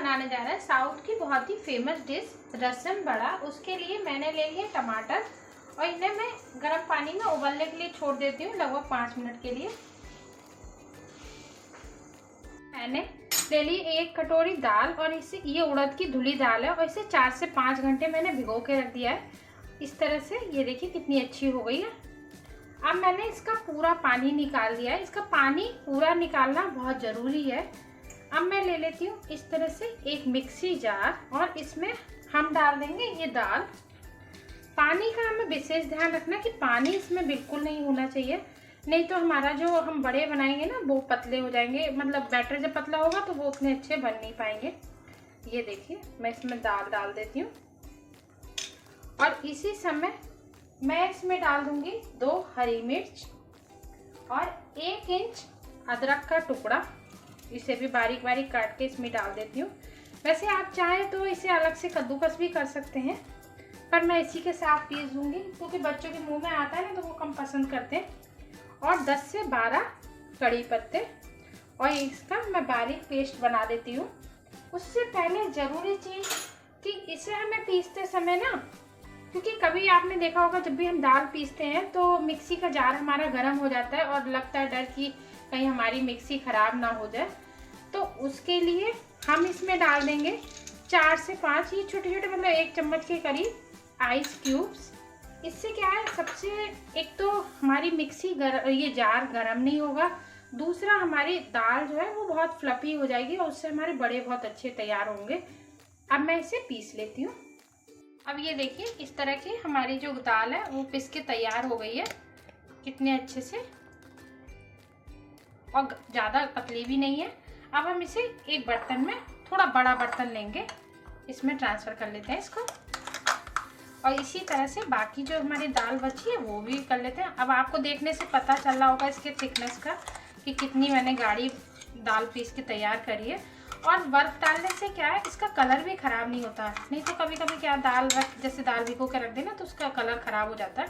बनाने जा रहे हैं साउथ की बहुत ही फेमस डिश रसम बड़ा। उसके लिए मैंने ले लिए टमाटर और इन्हें मैं गर्म पानी में उबलने के लिए छोड़ देती हूँ लगभग 5 मिनट के लिए। मैंने ले ली 1 कटोरी दाल और इसे ये उड़द की धुली दाल है और इसे 4 से 5 घंटे मैंने भिगो के रख दिया है। इस तरह से ये देखिए कितनी अच्छी हो गई है। अब मैंने इसका पूरा पानी निकाल दिया है। इसका पानी पूरा निकालना बहुत ज़रूरी है। अब मैं ले लेती हूँ इस तरह से एक मिक्सी जार और इसमें हम डाल देंगे ये दाल। पानी का हमें विशेष ध्यान रखना कि पानी इसमें बिल्कुल नहीं होना चाहिए, नहीं तो हमारा जो हम बड़े बनाएंगे ना वो पतले हो जाएंगे। मतलब बैटर जब पतला होगा तो वो उतने अच्छे बन नहीं पाएंगे। ये देखिए मैं इसमें दाल डाल देती हूँ और इसी समय मैं इसमें डाल दूंगी 2 हरी मिर्च और 1 इंच अदरक का टुकड़ा। इसे भी बारीक बारीक काट के इसमें डाल देती हूँ। वैसे आप चाहें तो इसे अलग से कद्दूकस भी कर सकते हैं, पर मैं इसी के साथ पीस दूंगी क्योंकि बच्चों के मुंह में आता है ना तो वो कम पसंद करते हैं। और 10 से 12 कड़ी पत्ते और इसका मैं बारीक पेस्ट बना देती हूँ। उससे पहले ज़रूरी चीज़ कि इसे हमें पीसते समय ना, क्योंकि कभी आपने देखा होगा जब भी हम दाल पीसते हैं तो मिक्सी का जार हमारा गर्म हो जाता है और लगता है डर कि कहीं हमारी मिक्सी ख़राब ना हो जाए। तो उसके लिए हम इसमें डाल देंगे 4 से 5 ये छोटे छोटे मतलब 1 चम्मच के करीब आइस क्यूब्स। इससे क्या है, सबसे एक तो हमारी मिक्सी ये जार गर्म नहीं होगा, दूसरा हमारी दाल जो है वो बहुत फ्लफी हो जाएगी और उससे हमारे बड़े बहुत अच्छे तैयार होंगे। अब मैं इसे पीस लेती हूँ। अब ये देखिए इस तरह की हमारी जो दाल है वो पिस के तैयार हो गई है कितने अच्छे से, और ज़्यादा पतली भी नहीं है। अब हम इसे एक बर्तन में, थोड़ा बड़ा बर्तन लेंगे, इसमें ट्रांसफ़र कर लेते हैं इसको। और इसी तरह से बाकी जो हमारी दाल बची है वो भी कर लेते हैं। अब आपको देखने से पता चल रहा होगा इसके थिकनेस का कि कितनी मैंने गाढ़ी दाल पीस के तैयार करी है। और बर्फ़ डालने से क्या है, इसका कलर भी ख़राब नहीं होता। नहीं तो कभी कभी क्या दाल जैसे दाल भिगो के रख देना तो उसका कलर ख़राब हो जाता है।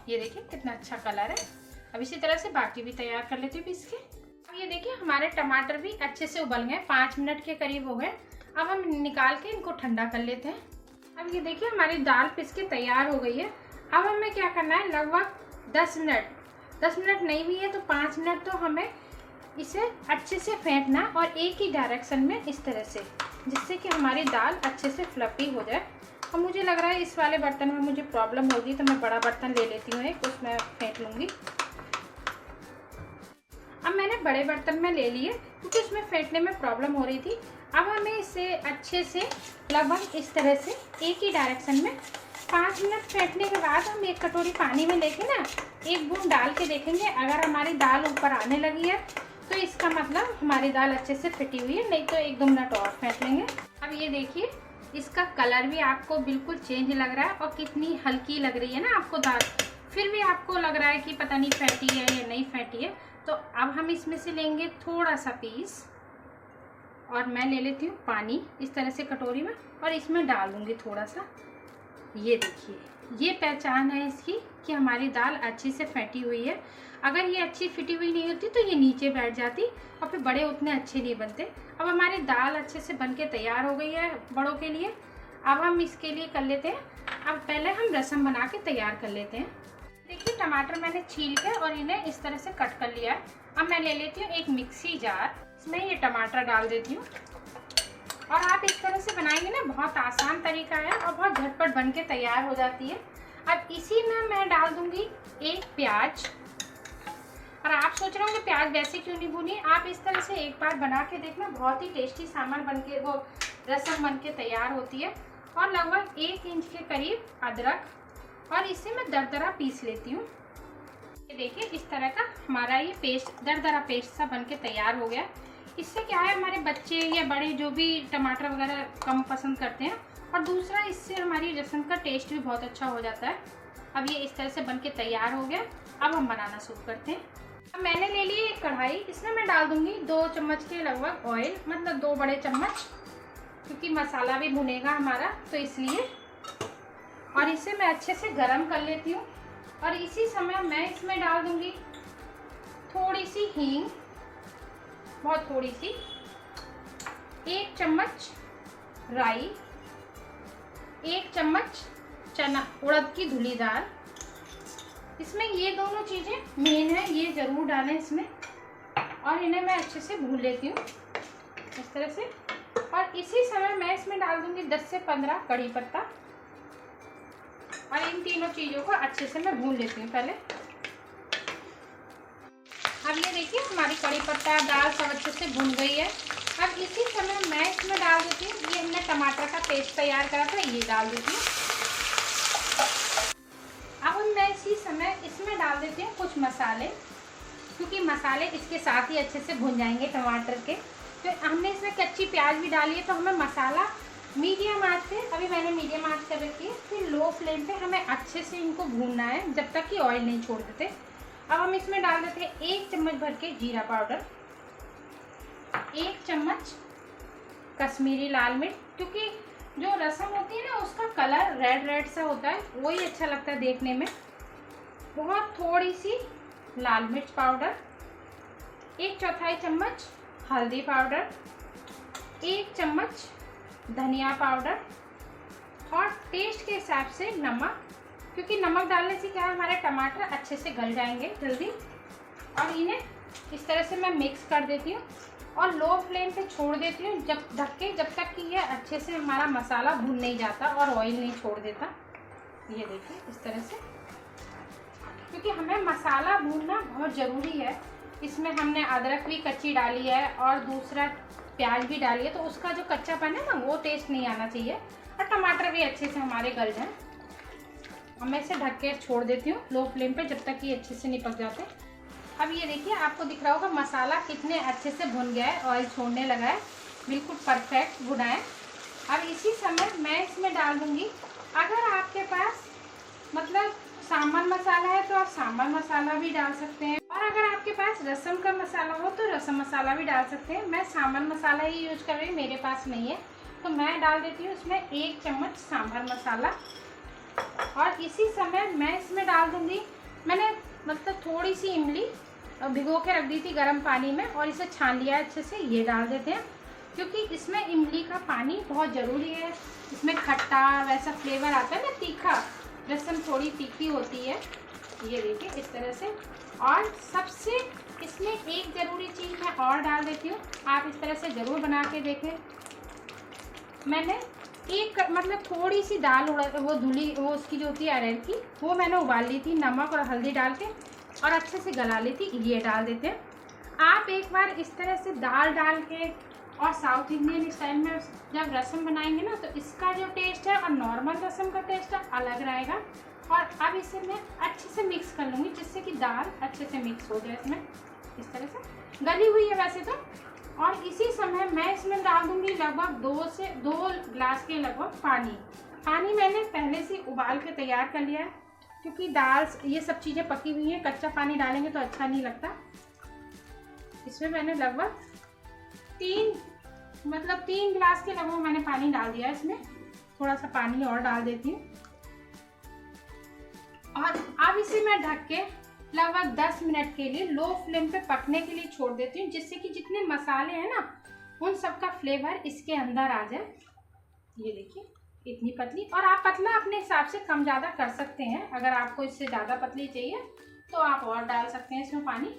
ये देखिए कितना अच्छा कलर है। अब इसी तरह से बाकी भी तैयार कर लेती हूँ पीस के। अब ये देखिए हमारे टमाटर भी अच्छे से उबल गए, 5 मिनट के करीब हो गए। अब हम निकाल के इनको ठंडा कर लेते हैं। अब ये देखिए हमारी दाल पिस के तैयार हो गई है। अब हमें क्या करना है, लगभग 10 मिनट नहीं भी है तो 5 मिनट तो हमें इसे अच्छे से फेंटना और एक ही डायरेक्शन में इस तरह से, जिससे कि हमारी दाल अच्छे से फ्लफी हो जाए। अब मुझे लग रहा है इस वाले बर्तन में मुझे प्रॉब्लम होगी तो मैं बड़ा बर्तन ले लेती हूँ एक, उसमें फेंट लूँगी। अब मैंने बड़े बर्तन में ले लिए क्योंकि उसमें फेंटने में प्रॉब्लम हो रही थी। अब हमें इसे अच्छे से लगभग इस तरह से एक ही डायरेक्शन में 5 मिनट फेंटने के बाद हम 1 कटोरी पानी में लेके ना 1 बूंद डाल के देखेंगे। अगर हमारी दाल ऊपर आने लगी है तो इसका मतलब हमारी दाल अच्छे से फिटी हुई है, नहीं तो 1-2 मिनट और फेंट लेंगे। अब ये देखिए इसका कलर भी आपको बिल्कुल चेंज लग रहा है और कितनी हल्की लग रही है ना आपको दाल। फिर भी आपको लग रहा है कि पता नहीं फैटी है या नहीं फैटी है, तो अब हम इसमें से लेंगे थोड़ा सा पीस और मैं ले लेती हूँ पानी इस तरह से कटोरी में और इसमें डाल दूँगी थोड़ा सा। ये देखिए ये पहचान है इसकी कि हमारी दाल अच्छी से फेंटी हुई है। अगर ये अच्छी फिटी हुई नहीं होती तो ये नीचे बैठ जाती और फिर बड़े उतने अच्छे नहीं बनते। अब हमारी दाल अच्छे से बनके तैयार हो गई है बड़ों के लिए। अब हम इसके लिए कर लेते हैं, अब पहले हम रसम बना के तैयार कर लेते हैं। देखिए टमाटर मैंने छील के और इन्हें इस तरह से कट कर लिया है। अब मैं ले लेती हूँ एक मिक्सी जार, इसमें ये टमाटर डाल देती हूँ और आप इस तरह से बनाएंगे ना, बहुत आसान तरीका है और बहुत झटपट बन के तैयार हो जाती है। अब इसी में मैं डाल दूँगी 1 प्याज। और आप सोच रहे होंगे प्याज वैसे क्यों नहीं भूनी, आप इस तरह से एक बार बना के देखना, बहुत ही टेस्टी सामान बन के वो रसम बन के तैयार होती है। और लगभग 1 इंच के करीब अदरक और इसे मैं दरदरा पीस लेती हूँ। ये देखिए इस तरह का हमारा ये पेस्ट, दरदरा पेस्ट सा बन के तैयार हो गया। इससे क्या है, हमारे बच्चे या बड़े जो भी टमाटर वगैरह कम पसंद करते हैं, और दूसरा इससे हमारी रसम का टेस्ट भी बहुत अच्छा हो जाता है। अब ये इस तरह से बन के तैयार हो गया। अब हम बनाना शुरू करते हैं। अब मैंने ले ली एक कढ़ाई, इसमें मैं डाल दूँगी 2 चम्मच के लगभग ऑयल, मतलब 2 बड़े चम्मच, क्योंकि मसाला भी भुनेगा हमारा तो इसलिए। और इसे मैं अच्छे से गरम कर लेती हूँ। और इसी समय मैं इसमें डाल दूँगी थोड़ी सी हींग, बहुत थोड़ी सी, 1 चम्मच राई, 1 चम्मच चना उड़द की धुली दाल। इसमें ये दोनों चीज़ें मेन है, ये ज़रूर डालें इसमें। और इन्हें मैं अच्छे से भून लेती हूँ इस तरह से। और इसी समय मैं इसमें डाल दूँगी 10 से 15 कड़ी पत्ता। और इन तीनों चीज़ों को अच्छे से मैं भून लेती हूँ पहले। अब ये देखिए हमारी कड़ी पत्ता दाल सब अच्छे से भून गई है। अब इसी समय मैं इसमें डाल देती हूँ, ये हमने टमाटर का पेस्ट तैयार करा था, ये डाल देती हूँ। अब मैं इसी समय इसमें डाल देती हूँ कुछ मसाले, क्योंकि मसाले इसके साथ ही अच्छे से भुन जाएंगे टमाटर के। तो हमने इसमें कच्ची प्याज भी डाली है, तो हमें मसाला मीडियम आंच पे, अभी मैंने मीडियम आंच कर रखी है, फिर लो फ्लेम पे हमें अच्छे से इनको भूनना है जब तक कि ऑयल नहीं छोड़ देते। अब हम इसमें डाल देते हैं 1 चम्मच भर के जीरा पाउडर, 1 चम्मच कश्मीरी लाल मिर्च, क्योंकि जो रसम होती है ना उसका कलर रेड रेड सा होता है, वही अच्छा लगता है देखने में। बहुत थोड़ी सी लाल मिर्च पाउडर, 1/4 चम्मच हल्दी पाउडर, 1 चम्मच धनिया पाउडर और टेस्ट के हिसाब से नमक, क्योंकि नमक डालने से क्या है हमारे टमाटर अच्छे से गल जाएंगे जल्दी। और इन्हें इस तरह से मैं मिक्स कर देती हूँ और लो फ्लेम पे छोड़ देती हूँ जब ढक के, जब तक कि ये अच्छे से हमारा मसाला भून नहीं जाता और ऑयल नहीं छोड़ देता। ये देखिए इस तरह से, क्योंकि हमें मसाला भूनना बहुत ज़रूरी है। इसमें हमने अदरक भी कच्ची डाली है और दूसरा प्याज भी डाली है, तो उसका जो कच्चापन है ना वो टेस्ट नहीं आना चाहिए। और टमाटर भी अच्छे से हमारे गल जाएँ। अब मैं इसे ढक के छोड़ देती हूँ लो फ्लेम पे जब तक कि अच्छे से नहीं पक जाते। अब ये देखिए आपको दिख रहा होगा मसाला कितने अच्छे से भुन गया है, ऑयल छोड़ने लगा है, बिल्कुल परफेक्ट भुना है। अब इसी समय मैं इसमें डाल दूँगी, अगर आपके पास मतलब सांभर मसाला है तो आप सांभर मसाला भी डाल सकते हैं, और अगर आपके पास रसम का मसाला हो तो रसम मसाला भी डाल सकते हैं। मैं सांभर मसाला ही यूज कर रही हूँ, मेरे पास नहीं है, तो मैं डाल देती हूँ इसमें 1 चम्मच सांभर मसाला। और इसी समय मैं इसमें डाल दूँगी, मैंने मतलब थोड़ी सी इमली भिगो के रख दी थी गर्म पानी में और इसे छान लिया है अच्छे से, ये डाल देते हैं, क्योंकि इसमें इमली का पानी बहुत ज़रूरी है। इसमें खट्टा वैसा फ्लेवर आता है ना, तीखा, रसम थोड़ी तीखी होती है। ये देखिए इस तरह से। और सबसे इसमें एक ज़रूरी चीज़ मैं और डाल देती हूँ, आप इस तरह से ज़रूर बना के देखें। मैंने एक मतलब थोड़ी सी दाल वो धुली वो उसकी जो होती है अरहर की, वो मैंने उबाल ली थी नमक और हल्दी डाल के और अच्छे से गला ली थी, ये डाल देते हैं। आप एक बार इस तरह से दाल डाल के और साउथ इंडियन स्टाइल में जब रसम बनाएंगे ना, तो इसका जो टेस्ट है और नॉर्मल रसम का टेस्ट अलग रहेगा। और अब इसे मैं अच्छे से मिक्स कर लूँगी जिससे कि दाल अच्छे से मिक्स हो जाए इसमें। इस तरह से गली हुई है वैसे तो। और इसी समय मैं इसमें डाल दूँगी लगभग 2 गिलास के लगभग पानी मैंने पहले से उबाल के तैयार कर लिया है, क्योंकि दाल ये सब चीज़ें पकी हुई हैं, कच्चा पानी डालेंगे तो अच्छा नहीं लगता। इसमें मैंने लगभग 3 गिलास के लगभग मैंने पानी डाल दिया है। इसमें थोड़ा सा पानी और डाल देती हूँ और अब इसे मैं ढक के लगभग 10 मिनट के लिए लो फ्लेम पे पकने के लिए छोड़ देती हूँ, जिससे कि जितने मसाले हैं ना उन सब का फ्लेवर इसके अंदर आ जाए। ये देखिए इतनी पतली, और आप पतला अपने हिसाब से कम ज़्यादा कर सकते हैं। अगर आपको इससे ज़्यादा पतली चाहिए तो आप और डाल सकते हैं इसमें पानी।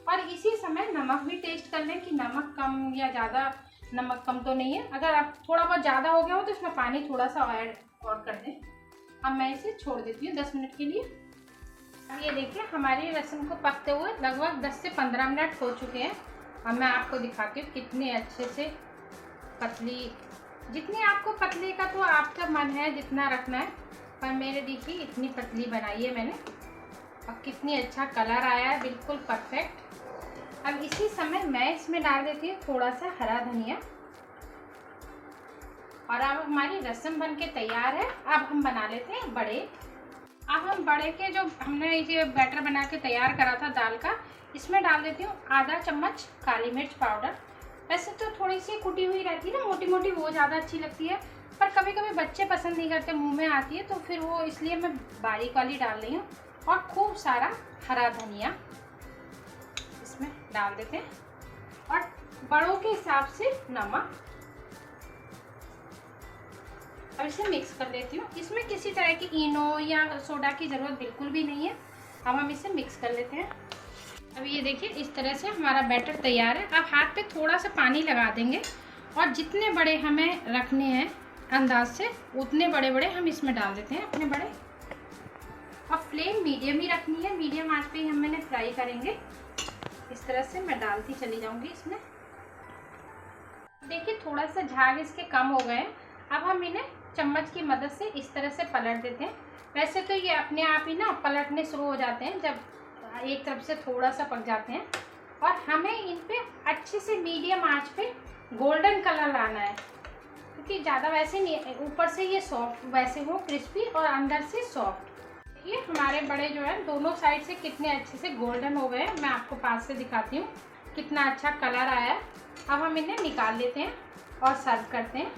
और इसी समय नमक भी टेस्ट कर लें कि नमक कम या ज़्यादा, नमक कम तो नहीं है। अगर आप थोड़ा बहुत ज़्यादा हो गया हो तो इसमें पानी थोड़ा सा ऐड और कर दें। अब मैं इसे छोड़ देती हूँ 10 मिनट के लिए। अब ये देखिए हमारी रसम को पकते हुए लगभग 10 से 15 मिनट हो चुके हैं। अब मैं आपको दिखाती हूँ कितने अच्छे से पतली, जितनी आपको पतली का तो आपका मन है जितना रखना है, पर मेरे देखिए इतनी पतली बनाई है मैंने। अब कितनी अच्छा कलर आया है, बिल्कुल परफेक्ट। अब इसी समय मैं इसमें डाल देती हूँ थोड़ा सा हरा धनिया। और अब हमारी रसम बन के तैयार है। अब हम बना लेते हैं बड़े। अब हम बड़े के जो हमने ये बैटर बना के तैयार करा था दाल का, इसमें डाल देती हूँ आधा चम्मच काली मिर्च पाउडर। वैसे तो थोड़ी सी कुटी हुई रहती है ना मोटी मोटी, वो ज़्यादा अच्छी लगती है, पर कभी कभी बच्चे पसंद नहीं करते, मुंह में आती है, तो फिर वो इसलिए मैं बारीक वाली डाल रही हूँ। और खूब सारा हरा धनिया इसमें डाल देते हैं और बड़ों के हिसाब से नमक। अब इसे मिक्स कर लेती हूँ। इसमें किसी तरह की इनो या सोडा की ज़रूरत बिल्कुल भी नहीं है। अब हम इसे मिक्स कर लेते हैं। अब ये देखिए इस तरह से हमारा बैटर तैयार है। अब हाथ पे थोड़ा सा पानी लगा देंगे और जितने बड़े हमें रखने हैं अंदाज से उतने बड़े बड़े हम इसमें डाल देते हैं अपने बड़े। अब फ्लेम मीडियम ही रखनी है, मीडियम आंच पे ही हम इन्हें फ्राई करेंगे। इस तरह से मैं डालती चली जाऊंगी इसमें। देखिए थोड़ा सा झाग इसके कम हो गए हैं। अब हम इन्हें चम्मच की मदद से इस तरह से पलट देते हैं। वैसे तो ये अपने आप ही ना पलटने शुरू हो जाते हैं जब एक तरफ से थोड़ा सा पक जाते हैं। और हमें इन पे अच्छे से मीडियम आंच पे गोल्डन कलर लाना है, क्योंकि ज़्यादा वैसे नहीं, ऊपर से ये सॉफ्ट वैसे हो क्रिस्पी और अंदर से सॉफ्ट। ये हमारे बड़े जो है दोनों साइड से कितने अच्छे से गोल्डन हो गए हैं। मैं आपको पास से दिखाती हूँ कितना अच्छा कलर आया है। अब हम इन्हें निकाल लेते हैं और सर्व करते हैं।